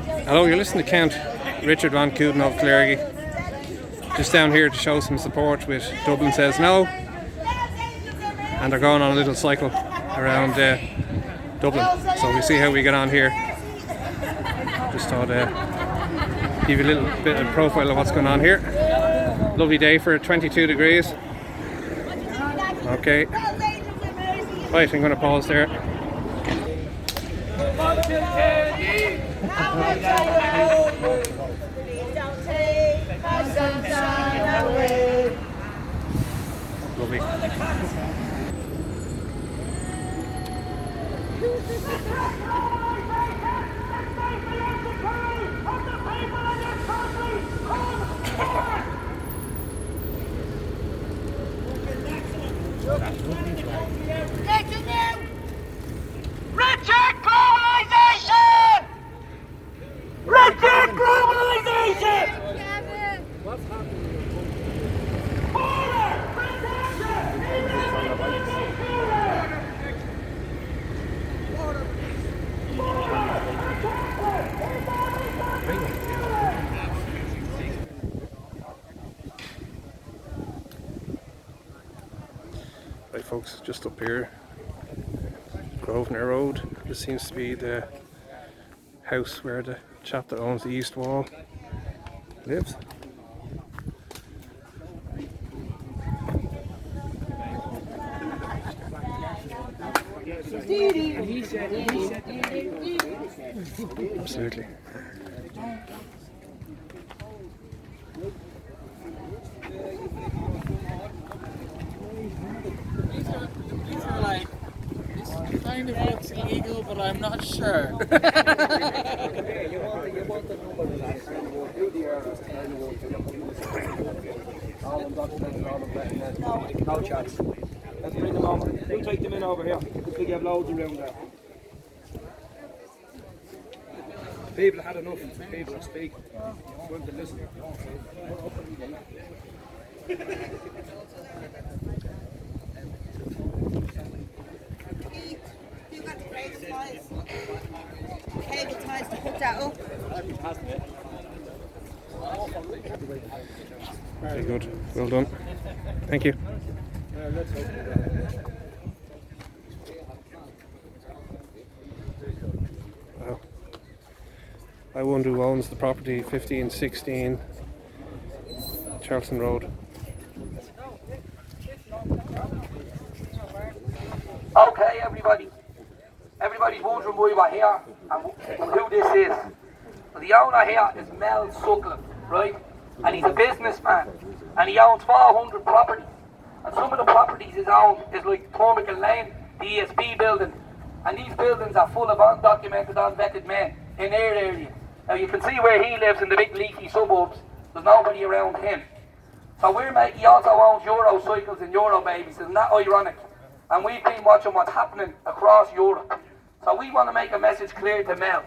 Hello, you're listening to Count Richard van Coudenhove Kalergi. Just down here to show some support with Dublin Says No. And they're going on a little cycle around Dublin. So we'll see how we get on here. Just thought give you a little bit of profile of what's going on here. Lovely day for 22 degrees. Okay. Right, I'm going to pause there. Lovely. Reject globalization! Reject globalization! What's happening? Border Right folks, just up here, Grosvenor Road. This seems to be the house where the chap that owns the east wall lives. Absolutely. These are like, this kind of looks illegal, but I'm not sure. No chance. Let's bring them over. You take them in over here. We have loads around there. People had enough. People are speaking. Going to listen. You got the cable ties to put that up. Very good. Well done. Thank you. Wow. I wonder who owns the property 1516 Charlton Road. Okay, everybody. Everybody's wondering why we're here and who this is. Well, the owner here is Mel Suckling, right? And he's a businessman. And he owns 400 properties. And some of the properties he's owned is like Tormican Lane, the ESB building. And these buildings are full of undocumented, unvetted men in their area. Now you can see where he lives in the big leafy suburbs. There's nobody around him. So he also owns Euro cycles and Euro babies. Isn't that ironic? And we've been watching what's happening across Europe. So we want to make a message clear to Mel.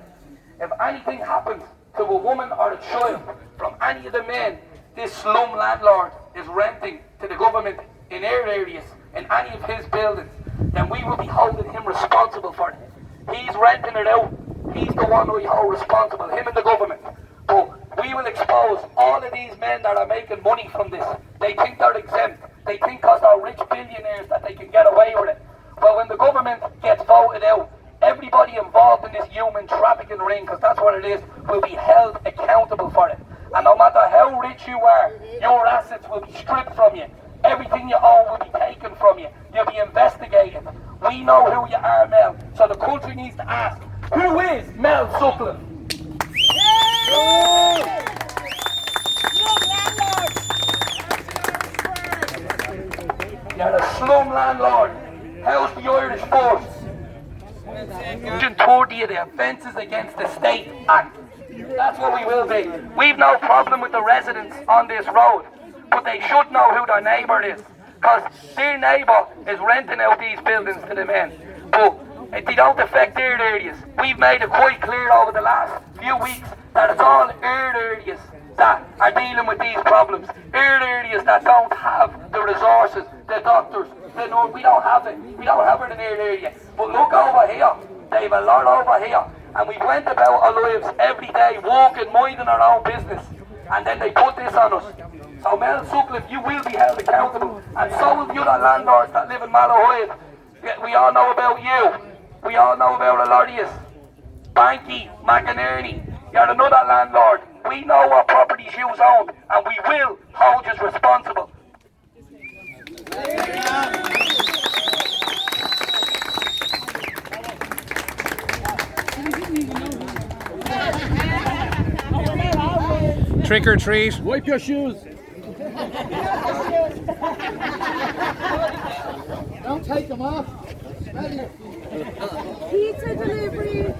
If anything happens to a woman or a child from any of the men this slum landlord is renting to the government in their areas, in any of his buildings, then we will be holding him responsible for it. He's renting it out. He's the one we hold responsible, him and the government. But we will expose all of these men that are making money from this. They think they're exempt. They think because they're rich billionaires that they can get away with it. Well, when the government gets voted out, everybody involved in this human trafficking ring, because that's what it is, will be held accountable for it. And no matter how rich you are, your assets will be stripped from you. Everything you own will be taken from you. You'll be investigated. We know who you are, Mel. So the country needs to ask, who is Mel Suckling? You're a slum landlord. How's the Irish Force? Section 30 of the Offences Against the State Act. That's what we will be. We've no problem with the residents on this road, but they should know who their neighbour is, because their neighbour is renting out these buildings to the men. But they don't affect their areas. We've made it quite clear over the last few weeks that it's all our areas that are dealing with these problems. Our areas that don't have the resources, the doctors, the nurse. We don't have it. We don't have it in our area. But look over here. They have a lot over here. and we went about our lives every day, walking, minding our own business, and then they put this on us. So Mel Sutcliffe, you will be held accountable, and so will the other landlords that live in Malahide. We all know about you. We all know about a lot of you. Banky, McInerney, you're another landlord. We know what properties you own, and we will hold you responsible. Trick or treat. Wipe your shoes. Don't take them off. Pizza delivery.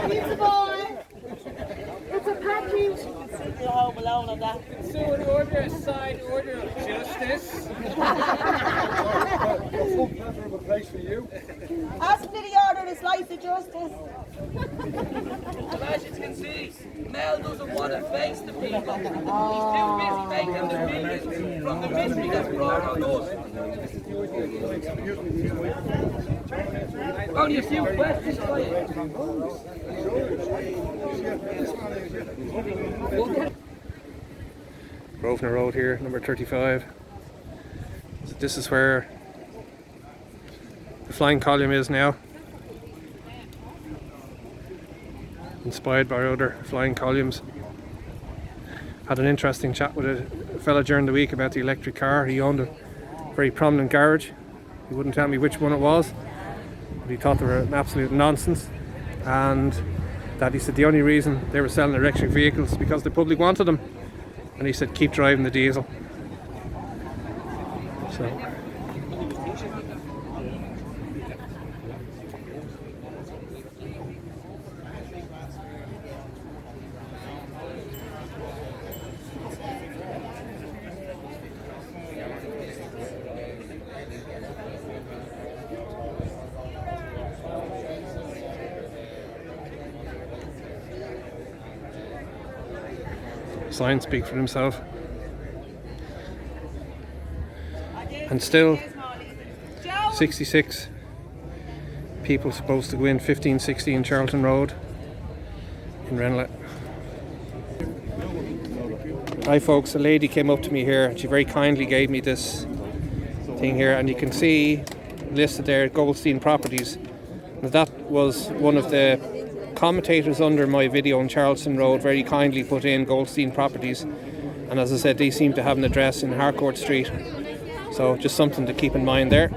Pizza boy. It's a package. You're home alone on that. So would order a side order of justice. Ask me the order of slice of justice. Well, as you can see, Mel doesn't want to face the people. He's too busy making the millions from the misery that's brought on us. Only a few questions for you. Grosvenor Road here, number 35. So this is where the flying column is now. Inspired by other flying columns. Had an interesting chat with a fella during the week about the electric car. He owned a very prominent garage. He wouldn't tell me which one it was, but he thought they were an absolute nonsense, and that he said the only reason they were selling electric vehicles because the public wanted them, and he said keep driving the diesel. So signs speak for themselves. And still 66 people supposed to go in 1560 Charlton Road in Renlet. Hi folks, a lady came up to me here and she very kindly gave me this thing here, and you can see listed there Goldstein Properties. Now, that was one of the commentators under my video on Charlton Road very kindly put in Goldstein Properties, and as I said, they seem to have an address in Harcourt Street, so just something to keep in mind there.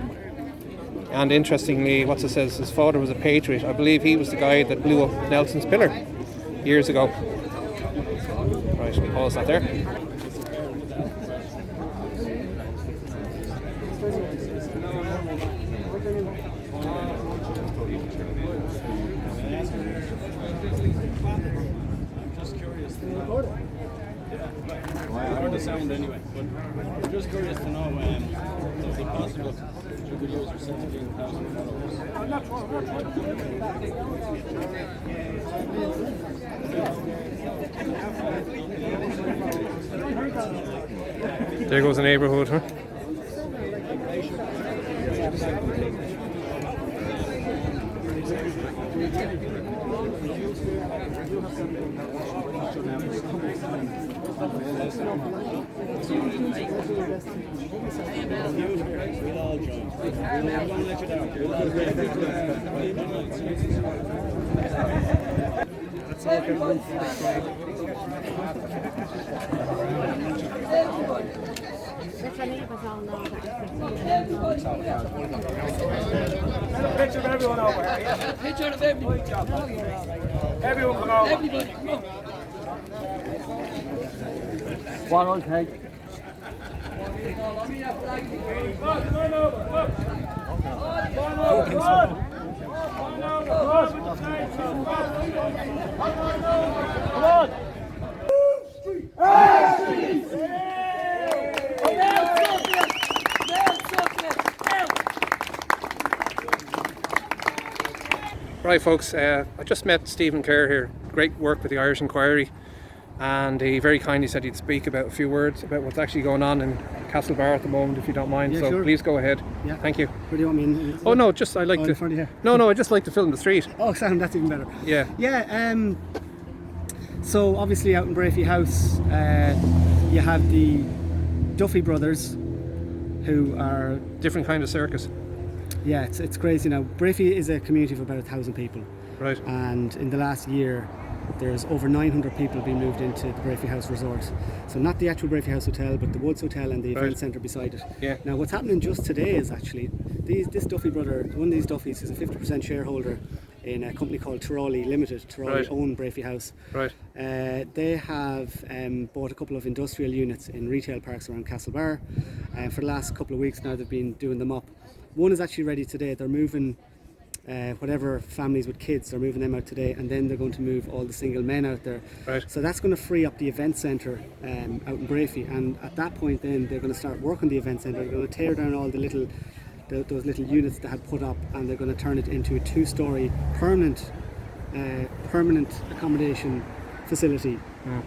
And interestingly, what it says, his father was a patriot. I believe he was the guy that blew up Nelson's pillar years ago. Right, we'll pause that there. I heard the sound anyway, but I'm just curious to know is it possible you could use your 17,000 followers? There goes the neighbourhood, huh? Picture of everyone over here, yeah? Picture of everybody. Everyone come over. Everybody, come on. One on take. Right folks, I just met Stephen Kerr here. Great work with the Irish Inquiry, and he very kindly said he'd speak about a few words about what's actually going on in Castlebar at the moment, if you don't mind. Yeah, So sure. please go ahead. Yeah. Thank you. Where do you want me in? Oh no, just I like in to. front of here? No, I just like to film the street. Oh, Sam, that's even better. Yeah. Yeah. So obviously out in Brafey House, you have the Duffy brothers, who are Different kind of circus. yeah, it's crazy now. Brafey is a community of about 1,000 people, Right. and in the last year, there's over 900 people being moved into the Brafey House Resort. So not the actual Brafey House Hotel, but the Woods Hotel and the event Right. centre beside it. Yeah. Now what's happening just today is actually this Duffy brother, one of these Duffys, is a 50% shareholder in a company called Connolly Limited. Connolly Right. own Brafey House. Right. They have bought a couple of industrial units in retail parks around Castlebar. For the last couple of weeks now, they've been doing them up. One is actually ready today. They're moving whatever families with kids, they're moving them out today, and then they're going to move all the single men out there. Right. So that's going to free up the event centre out in Brafey, and at that point then they're going to start work on the event centre. They're going to tear down all the those little units they had put up, and they're going to turn it into a 2-storey permanent accommodation facility.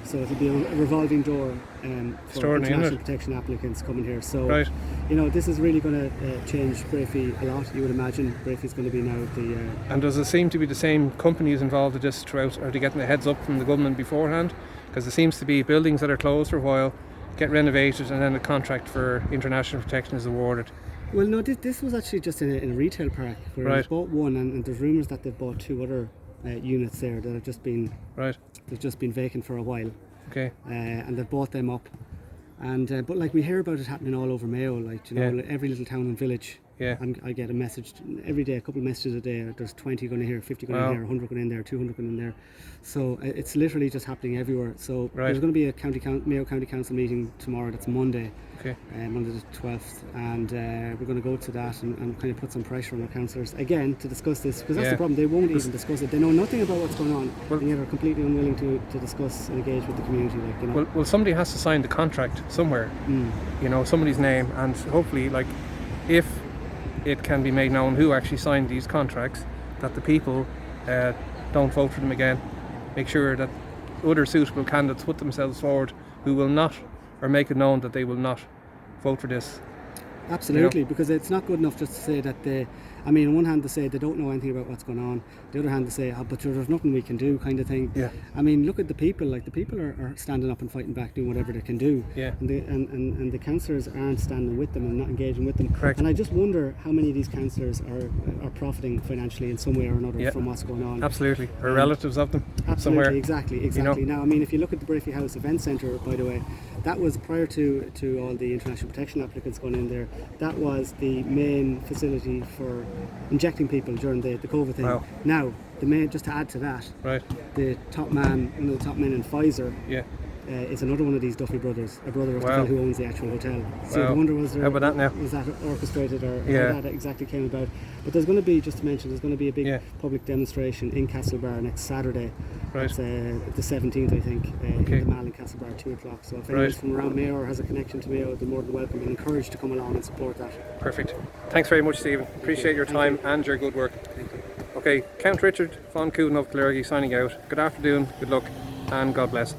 So it'll be a revolving door for Extraordinary, international isn't it? protection applicants coming here. So Right. you know, this is really going to change Brafey a lot. You would imagine Brafey's going to be now the And does it seem to be the same companies involved in this throughout? Are they getting the heads up from the government beforehand? Because there seems to be buildings that are closed for a while, get renovated, and then a contract for international protection is awarded. well, no, this was actually just in a retail park where Right. they bought one, and there's rumours that they've bought 2 other units there that have just been Right. they've just been vacant for a while, Okay. and they've bought them up. And but like we hear about it happening all over Mayo, like, you know, Yeah. like every little town and village. Yeah. I get a message every day, a couple of messages a day. There's 20 going in here, 50 going Wow. in there, 100 going in there, 200 going in there. So it's literally just happening everywhere. So Right. there's going to be a Mayo County Council meeting tomorrow. That's Monday, Okay. Monday the 12th, and we're going to go to that and kind of put some pressure on our councillors again to discuss this, because that's Yeah. the problem. They won't even discuss it. They know nothing about what's going on, Well- and yet are completely unwilling to discuss and engage with the community. Like, you know. Well, somebody has to sign the contract somewhere. You know, somebody's name, and hopefully, like, if it can be made known who actually signed these contracts, that the people don't vote for them again. Make sure that other suitable candidates put themselves forward who will not, or make it known that they will not vote for this. Absolutely, because it's not good enough just to say that they, I mean, on one hand they say they don't know anything about what's going on, the other hand they say, oh, but there's nothing we can do, kind of thing. Yeah. I mean, look at the people, like the people are standing up and fighting back, doing whatever they can do. Yeah. And the councillors aren't standing with them and not engaging with them. Correct. And I just wonder how many of these councillors are profiting financially in some way or another Yeah. from what's going on. Absolutely. Or relatives of them Absolutely, somewhere. exactly. know. Now, I mean, if you look at the Brafey House Event Centre, by the way, that was prior to all the international protection applicants going in there. That was the main facility for injecting people during the COVID thing. Wow. Now, just to add to that, Right. the top man, one of the top men in Pfizer, Yeah. is another one of these Duffy brothers, a brother of the Wow. fellow who owns the actual hotel. So Wow. I wonder How about that now? was that orchestrated or Yeah. how that exactly came about? But there's going to be, just to mention, there's going to be a big Yeah. public demonstration in Castlebar next Saturday. Right. It's the 17th, I think, Okay. in the Mall in Castlebar, 2 o'clock. So if anyone's from around Mayo or has a connection to Mayo, they're more than welcome and encouraged to come along and support that. Perfect. Thanks very much, Stephen. Appreciate your time and your good work. Okay, Count Richard von Coudenhove Kalergi signing out. Good afternoon, good luck, and God bless.